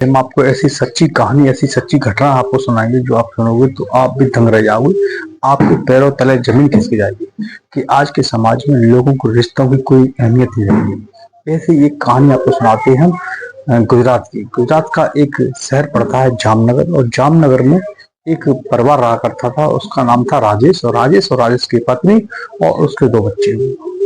हम आपको ऐसी सच्ची कहानी, ऐसी सच्ची घटना आपको सुनाएंगे जो आप सुनोगे तो आप भी दंग रह जाओगे। आपके पैरों तले जमीन खिसक जाएगी कि आज के समाज में लोगों को रिश्तों की कोई अहमियत नहीं रही है। ऐसी एक कहानी आपको सुनाते हैं हम गुजरात की। गुजरात का एक शहर पड़ता है जामनगर, और जामनगर में एक परिवार रहा करता था। उसका नाम था राजेश की पत्नी और उसके दो बच्चे।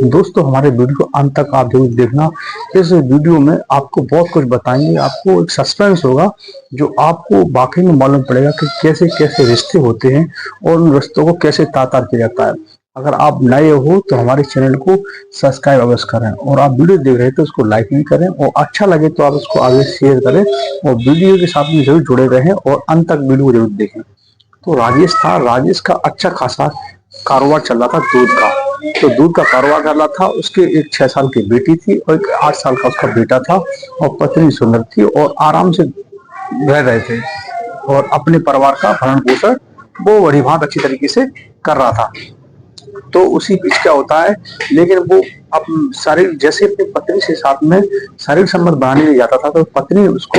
दोस्तों, हमारे वीडियो को अंत तक आप जरूर देखना। इस वीडियो में आपको बहुत कुछ बताएंगे, आपको एक सस्पेंस होगा जो आपको वाकई में मालूम पड़ेगा कि कैसे कैसे रिश्ते होते हैं और उन रिश्तों को कैसे तार किया जाता है। अगर आप नए हो तो हमारे चैनल को सब्सक्राइब अवश्य करें, और आप वीडियो देख रहे हैं तो उसको लाइक भी करें, और अच्छा लगे तो आप उसको आगे शेयर करें, और वीडियो के साथ में जरूर जुड़े रहें और अंत तक वीडियो को जरूर देखें। तो राजेश का अच्छा खासा कारोबार चल रहा था दूध का। तो दूध का कारोबार कर रहा था। उसके एक 6 साल की बेटी थी और एक 8 साल का उसका बेटा था, और पत्नी सुंदर थी, और आराम से रह रहे थे और अपने परिवार का भरण पोषण वो बड़ी बहुत अच्छी तरीके से कर रहा था। तो उसी बीच क्या होता है, लेकिन वो अब शारीरिक जैसे अपनी पत्नी से साथ में शारीरिक संबंध बनाने ले जाता था, तो पत्नी उसको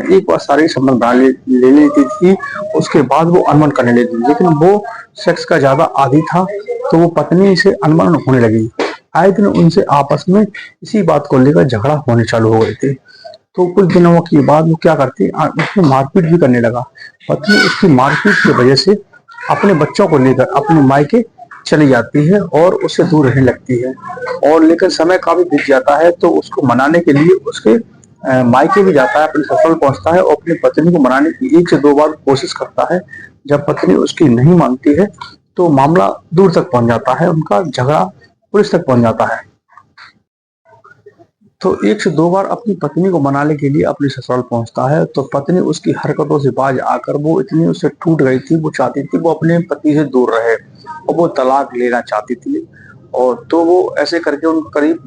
एक बार शारीरिक संबंध बनाने ले लेती थी। उसके बाद वो अनबन करने लगी, लेकिन वो सेक्स का ज्यादा आदी था, तो वो पत्नी से अनबन होने लगी। आए दिन उनसे आपस में इसी बात को लेकर झगड़ा होने चालू हो गए थे। तो कुछ दिनों के बाद वो क्या करती, उसको मारपीट भी करने लगा। पत्नी उसकी मारपीट की वजह से अपने बच्चों को लेकर अपने मायके चली जाती है और उससे दूर रहने लगती है। और लेकिन समय काफी बीत जाता है, तो उसको मनाने के लिए उसके मायके भी जाता है, अपने ससुराल पहुंचता है और अपनी पत्नी को मनाने की 1 से 2 बार कोशिश करता है। जब पत्नी उसकी नहीं मानती है तो मामला दूर तक पहुंच जाता है, उनका झगड़ा पुलिस तक पहुंच जाता है। तो 1 से 2 बार अपनी पत्नी को मनाने के लिए अपने ससुराल पहुंचता है, तो पत्नी उसकी हरकतों से बाज आकर वो इतनी उससे टूट गई थी, वो चाहती थी वो अपने पति से दूर रहे और वो तलाक लेना चाहती थी। और तो वो ऐसे करके उन करीब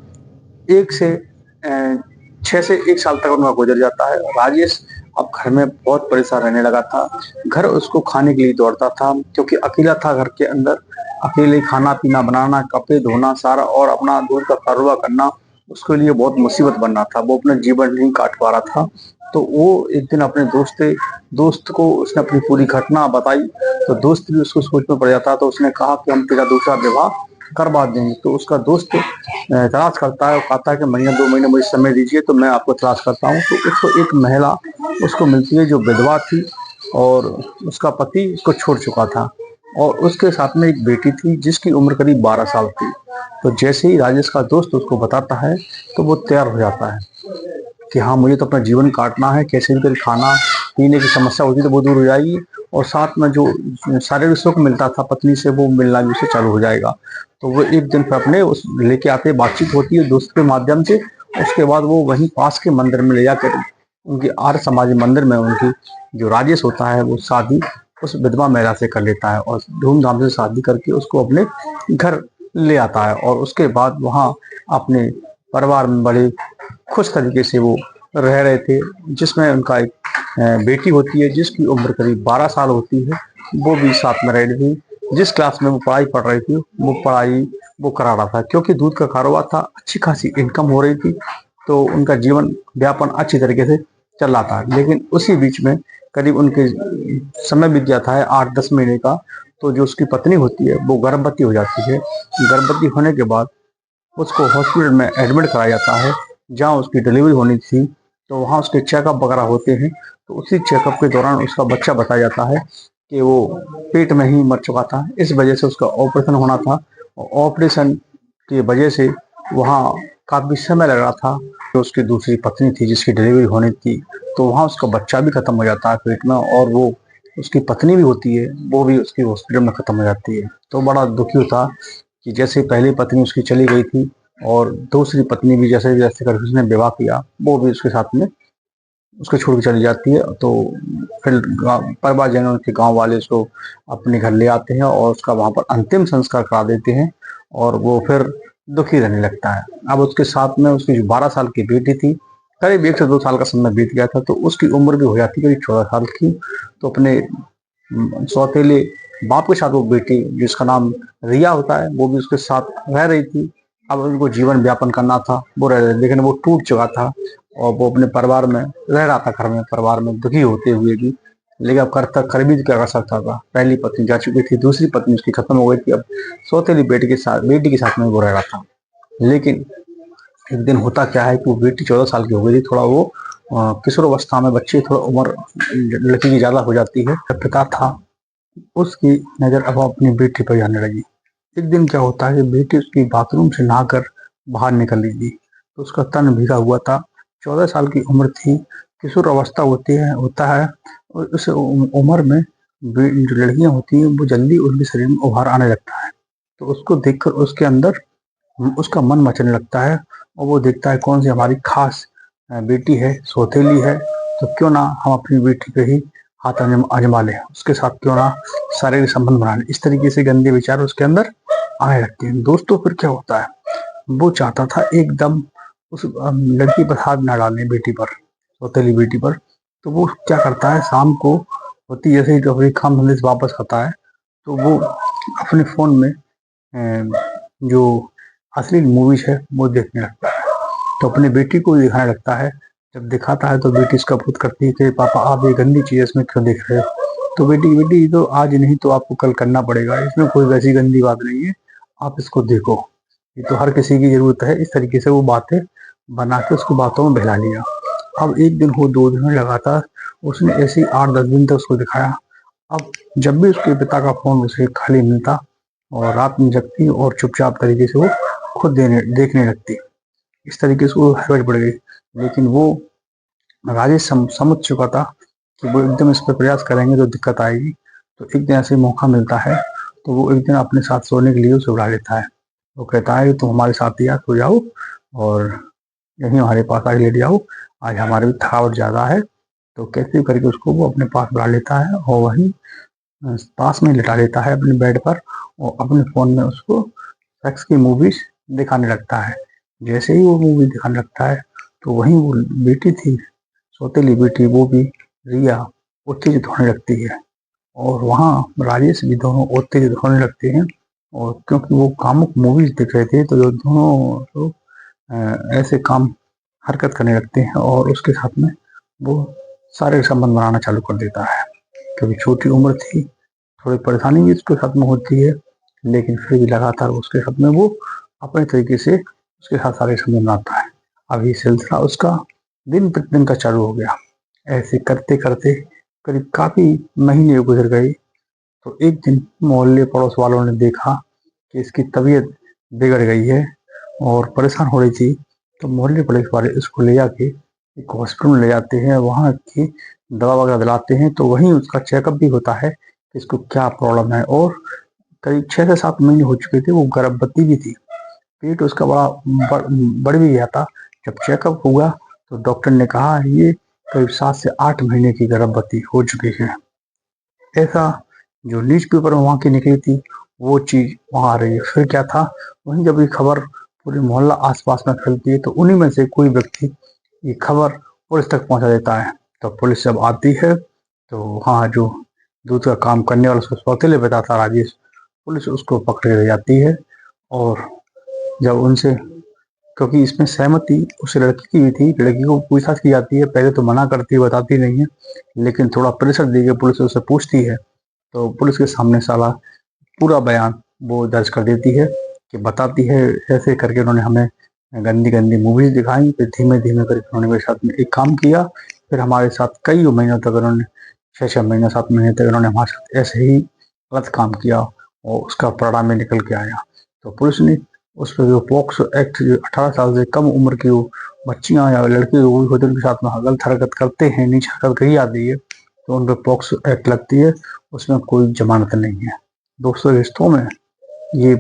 6 से 1 साल तक उनका गुजर जाता है। राजेश अब घर में बहुत परेशान रहने लगा था। घर उसको खाने के लिए दौड़ता था, क्योंकि अकेला था घर के अंदर। अकेले खाना पीना बनाना, कपड़े धोना सारा, और अपना दूध का कारोबार करना उसके लिए बहुत मुसीबत बन रहा था। वो अपना जीवन नहीं काट पा रहा था। तो वो एक दिन अपने दोस्त को उसने अपनी पूरी घटना बताई। तो दोस्त भी उसको सोच में पड़ जाता, तो उसने कहा कि हम तेरा दूसरा विवाह करवा देंगे। तो उसका दोस्त तलाश करता है और कहता है कि महीना 2 महीने मुझे समय दीजिए, तो मैं आपको तलाश करता हूँ। तो उसको एक महिला उसको मिलती है जो विधवा थी, और उसका पति उसको छोड़ चुका था, और उसके साथ में एक बेटी थी जिसकी उम्र करीब 12 साल थी। तो जैसे ही राजेश का दोस्त उसको बताता है, तो वो तैयार हो जाता है कि हाँ, मुझे तो अपना जीवन काटना है, कैसे भी करके खाना पीने की समस्या होती तो वो दूर हो जाएगी, और साथ में जो शारीरिक सुख मिलता था पत्नी से वो मिलना भी उसे चालू हो जाएगा। तो वो एक दिन फिर अपने उस लेके आते, बातचीत होती है दोस्त के माध्यम से। उसके बाद वो वहीं पास के मंदिर में ले जाकर उनकी आर्य समाज मंदिर में उनकी जो राजेश होता है वो शादी उस विधवा महिला से कर लेता है, और धूमधाम से शादी करके उसको अपने घर ले आता है। और उसके बाद वहाँ अपने परिवार में बड़े खुश तरीके से वो रह रहे थे, जिसमें उनका एक बेटी होती है जिसकी उम्र करीब 12 साल होती है। वो भी साथ में रह रही थी। जिस क्लास में वो पढ़ाई पढ़ रही थी वो पढ़ाई वो करा रहा था, क्योंकि दूध का कारोबार था, अच्छी खासी इनकम हो रही थी, तो उनका जीवन व्यापन अच्छी तरीके से चल रहा था। लेकिन उसी बीच में करीब उनके समय बीत जाता है 8-10 महीने का। तो जो उसकी पत्नी होती है वो गर्भवती हो जाती है। गर्भवती होने के बाद उसको हॉस्पिटल में एडमिट कराया जाता है, जहां उसकी डिलीवरी होनी थी। तो वहां उसके चेकअप वगैरह होते हैं। तो उसी चेकअप के दौरान उसका बच्चा बताया जाता है कि वो पेट में ही मर चुका था। इस वजह से उसका ऑपरेशन होना था, और ऑपरेशन की वजह से वहाँ काफी समय लग रहा था। तो उसकी दूसरी पत्नी थी जिसकी डिलीवरी होनी थी, तो वहाँ उसका बच्चा भी खत्म हो जाता है पेट में, और वो उसकी पत्नी भी होती है वो भी उसकी हॉस्पिटल में खत्म हो जाती है। तो बड़ा दुखी था कि जैसे पहली पत्नी उसकी चली गई थी, और दूसरी पत्नी भी जैसे जैसे करके उसने विवाह किया वो भी उसके साथ में उसको छोड़ के चली जाती है। तो फिर परिवार जन के गांव वाले उसको अपने घर ले आते हैं और उसका वहां पर अंतिम संस्कार करा देते हैं, और वो फिर दुखी रहने लगता है। अब उसके साथ में उसकी जो 12 साल की बेटी थी, करीब 1 से 2 साल का समय बीत गया था, तो उसकी उम्र भी हो जाती करीब 14 साल की। तो अपने सौतेले बाप के साथ वो बेटी जिसका नाम रिया होता है वो भी उसके साथ रह रही थी। अब उनको जीवन व्यापन करना था, वो रह रहे, लेकिन वो टूट चुका था। और वो अपने परिवार में रह रहा था, घर में परिवार में दुखी होते हुए भी। लेकिन अब कर भी क्या कर सकता था, पहली पत्नी जा चुकी थी, दूसरी पत्नी उसकी खत्म हो गई थी, अब सौतेली बेटी के साथ में वो रह रहा था। लेकिन एक दिन होता क्या है कि वो बेटी 14 साल की हो गई थी, थोड़ा वो किशोर अवस्था में बच्चे, थोड़ा उम्र लड़की की ज्यादा हो जाती है। पिता था, उसकी नजर अब अपनी बेटी पर जाने लगी। एक दिन क्या होता है कि बेटी उसकी बाथरूम से नहाकर बाहर निकल रही थी, तो उसका तन भीगा हुआ था। 14 साल की उम्र थी, किशोर अवस्था होता है। और उस उम्र में जो लड़कियां होती हैं वो जल्दी उनके शरीर में उभार आने लगता है। तो उसको देखकर उसके अंदर उसका मन मचलने लगता है, और वो देखता है कौन सी हमारी खास बेटी है, सौतेली है, तो क्यों ना हम अपनी बेटी पे ही हाथ आजमा लें, उसके साथ क्यों ना शारीरिक संबंध बना लें। इस तरीके से गंदे विचार उसके अंदर आने लगते हैं। दोस्तों फिर क्या होता है, वो चाहता था एकदम उस लड़की पर हाथ ना डालने, बेटी पर, सौतेली बेटी पर। तो वो क्या करता है, शाम को होती जैसे ही अपनी काम धंधे से वापस आता है, तो वो अपने फोन में जो असली मूवीज है वो देखने लगता है। तो अपनी बेटी को दिखाने लगता है। जब दिखाता है तो बेटी इसका विरोध करती है कि पापा आप ये गंदी चीज इसमें क्यों देख रहे हो। तो बेटी बेटी तो आज नहीं तो आपको कल करना पड़ेगा, इसमें कोई वैसी गंदी बात नहीं है, आप इसको देखो, ये तो हर किसी की जरूरत है। इस तरीके से वो बातें बना के उसको बातों में बहला लिया। अब एक दिन हो, 2 दिन हो, लगातार उसने ऐसे ही 8-10 दिन तक उसको दिखाया। अब जब भी उसके पिता का फोन उसे खाली मिलता और रात में जगती और चुपचाप तरीके से वो खुद देखने लगती। इस तरीके से वो हैबिट बढ़ गई। लेकिन वो राजेश समझ चुका था कि वो एकदम इस पर प्रयास करेंगे तो दिक्कत आएगी। तो एक दिन ऐसे मौका मिलता है, तो वो एक दिन अपने साथ सोने के लिए उसे उठा लेता है। वो कहता है कि तुम हमारे साथ ही सो जाओ और यहीं हमारे पास आके लेट जाओ, आज हमारे भी थकावट ज़्यादा है। तो कैसे भी करके उसको वो अपने पास बुला लेता है और वहीं पास में लिटा लेता है अपने बेड पर, और अपने फ़ोन में उसको सेक्स की मूवीज दिखाने लगता है। जैसे ही वो मूवी दिखाने लगता है, तो वहीं वो बेटी थी, सौतेली बेटी, वो भी रिया उत्तेजित होने लगती है। और वहाँ राजेश भी दोनों उत्तेजित होने लगते हैं। और क्योंकि वो कामुक मूवीज देख रहे थे, तो ये दोनों लोग ऐसे काम हरकत करने लगते हैं, और उसके साथ में वो शारीरिक संबंध बनाना चालू कर देता है। क्योंकि छोटी उम्र थी, थोड़ी परेशानी भी उसके साथ में होती है, लेकिन फिर भी लगातार उसके साथ में वो अपने तरीके से उसके साथ शारीरिक संबंध बनाता है। अब ये सिलसिला उसका दिन प्रतिदिन का चालू हो गया। ऐसे करते करते करीब काफी महीने गुजर गए। तो एक दिन मोहल्ले पड़ोस वालों ने देखा कि इसकी तबीयत बिगड़ गई है और परेशान हो रही थी। तो मोहल्ले पुलिस वाले इसको ले जाके एक हॉस्पिटल में ले जाते हैं, वहाँ की दवा वगैरह दिलाते हैं। तो वहीं उसका चेकअप भी होता है कि इसको क्या प्रॉब्लम है। और करीब 6 से 7 महीने हो चुके थे, वो गर्भवती भी थी, पेट उसका बढ़ भी गया था। जब चेकअप हुआ तो डॉक्टर ने कहा ये करीब 7 से 8 महीने की गर्भवती हो चुकी है। ऐसा जो न्यूज़पेपर में वहाँ की निकली थी वो चीज़ वहाँ आ रही है। फिर क्या था, वहीं जब ये खबर पूरे मोहल्ला आसपास में फैलती है, तो उन्हीं में से कोई व्यक्ति ये खबर पुलिस तक पहुँचा देता है। तो पुलिस जब आती है, तो वहाँ जो दूध का काम करने वाला उसको सौतेले बताता राजेश, पुलिस उसको पकड़ के ले जाती है। और जब उनसे, क्योंकि इसमें सहमति उस लड़की की भी थी, लड़की को पूछताछ की जाती है, पहले तो मना करती है, बताती नहीं है, लेकिन थोड़ा प्रेशर देके पुलिस उससे पूछती है। तो पुलिस के सामने साला पूरा बयान वो दर्ज कर देती है कि बताती है ऐसे करके उन्होंने हमें गंदी गंदी मूवीज दिखाई, फिर धीमे धीमे करके उन्होंने मेरे साथ में एक काम किया, फिर हमारे साथ कई महीनों तक उन्होंने 6-6 महीने 7 महीने तक उन्होंने हमारे साथ ऐसे ही गलत काम किया, और उसका परिणाम में निकल के आया। तो पुलिस ने उस पर जो पॉक्सो एक्ट, जो 18 साल से कम उम्र की बच्चियां या लड़के होते उनके साथ में गलत हरकत करते हैं, नीच हरकत कही जाती है, तो उन पर पॉक्सो एक्ट लगती है, उसमें कोई जमानत नहीं है। दोस्तों, रिश्तों में ये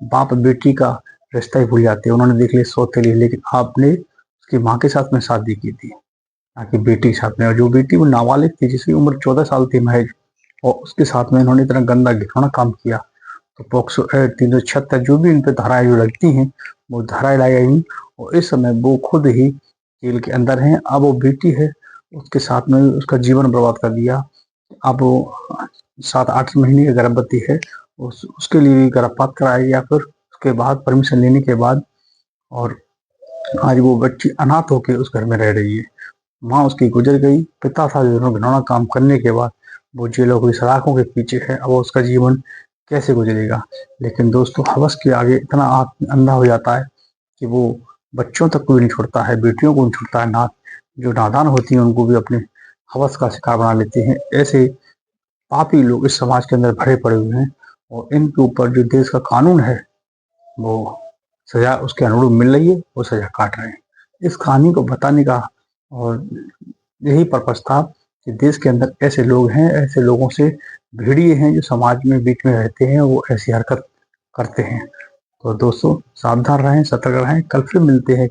बाप बेटी का रिश्ता ही भूल जाते हैं। उन्होंने देख लिया सौतेली, लेकिन आपने उसकी माँ के साथ में शादी की थी, ना कि बेटी के साथ में। और जो बेटी वो नाबालिग थी, जिसकी उम्र 14 साल थी महज, और उसके साथ में इन्होंने इतना गंदा घिनौना काम किया, तो पॉक्सो एक्ट 376 जो भी इन पे धाराएं जो लगती हैं वो धाराएं लाई गई। और इस समय वो खुद ही जेल के अंदर हैं। अब वो बेटी है, उसके साथ में उसका जीवन बर्बाद कर दिया। अब वो 7-8 महीने की गर्भवती है, उसके लिए भी गर्भपात कराया गया, फिर उसके बाद परमिशन लेने के बाद। और आज वो बच्ची अनाथ होकर उस घर में रह रही है। माँ उसकी गुजर गई, पिता था जो घिनौना काम करने के बाद वो जेलों की सलाखों के पीछे है। अब उसका जीवन कैसे गुजरेगा। लेकिन दोस्तों हवस के आगे इतना अंधा हो जाता है कि वो बच्चों तक को भी नहीं छोड़ता है, बेटियों को नहीं छोड़ता है। जो नादान होती हैं उनको भी अपने हवस का शिकार बना लेते हैं। ऐसे पापी लोग इस समाज के अंदर भरे पड़े हुए हैं और इनके ऊपर जो देश का कानून है वो सजा उसके अनुरूप मिल रही है, वो सजा काट रहे हैं। इस कहानी को बताने का और यही पर्पस था कि देश के अंदर ऐसे लोग हैं, ऐसे लोगों से भेड़िए हैं जो समाज में बीच में रहते हैं, वो ऐसी हरकत करते हैं। तो दोस्तों सावधान रहें, सतर्क रहें। कल फिर मिलते हैं।